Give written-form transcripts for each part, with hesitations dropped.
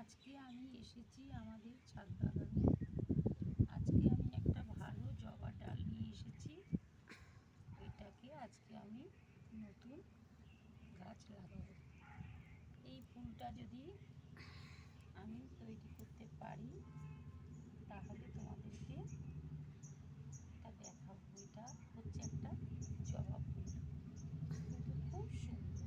আজকে আমি এসেছি আমাদের ছাদ বাগানে। আজকে আমি একটা ভালো জবা ডাল নিয়ে এসেছি। এটাকে আজকে আমি নতুন গাছ লাগাবো। এই ফুলটা যদি আমি তৈরি করতে পারি তাহলে তোমাদেরকে এটা দেখাবো। এটা হচ্ছে একটা জবা ফুল, কিন্তু খুব সুন্দর।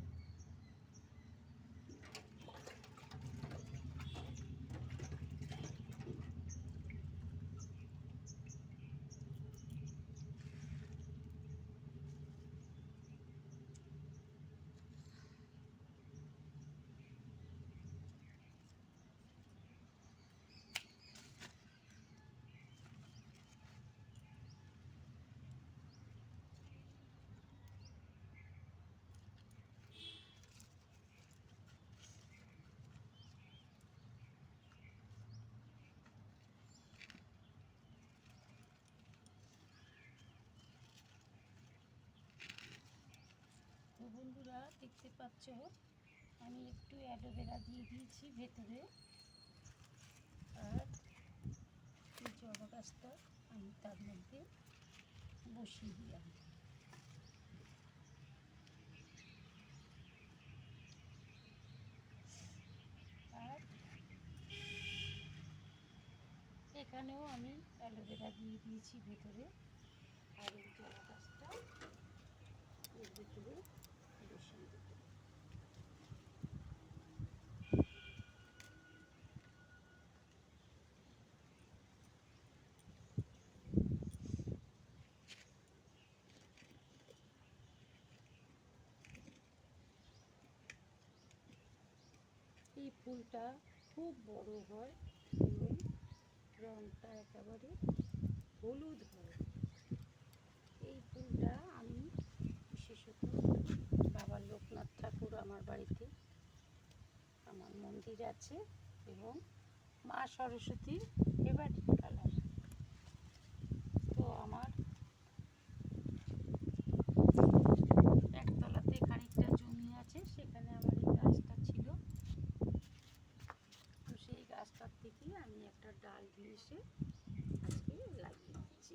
তো বন্ধুরা, দেখতে পাচ্ছ আমি একটু অ্যালোভেরা দিয়ে দিয়েছি ভেতরে, আর এই জবা গাছটা আমি তার মধ্যে বসিয়ে দিলাম। আর এখানেও আমি অ্যালোভেরা দিয়ে দিয়েছি ভেতরে, আর এই জবা গাছটা এর ভেতরে বসিয়ে দেব। এই ফুলটা খুব বড় হয় এবং রঙটা একেবারে হলুদ হয়। এই ফুলটা আমি বিশেষত বাবা লোকনাথ ঠাকুর, আমার বাড়িতে আমার মন্দির আছে, এবং মা সরস্বতীর ফেভারিট কালার। তো আমার একতলাতে খানিকটা জমি আছে, সেখানে আমার এই গাছটা ছিল। তো সেই গাছটার থেকে আমি একটা ডাল নিয়ে এসে আজকে লাগিয়ে দিচ্ছি।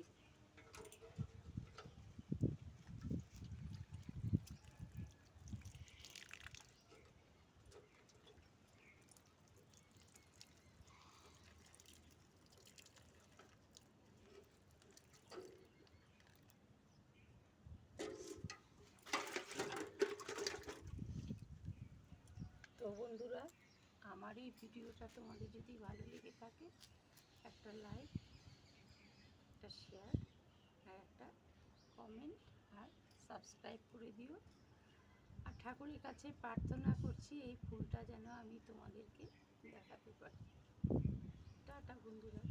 তো বন্ধুরা, আমার এই ভিডিওটা তোমাদের যদি ভালো লেগে থাকে, একটা লাইক, একটা শেয়ার, আর একটা কমেন্ট আর সাবস্ক্রাইব করে দিও। আর ঠাকুরের কাছে প্রার্থনা করছি এই ফুলটা যেন আমি তোমাদেরকে দেখাতে পারি। টাটা বন্ধুরা।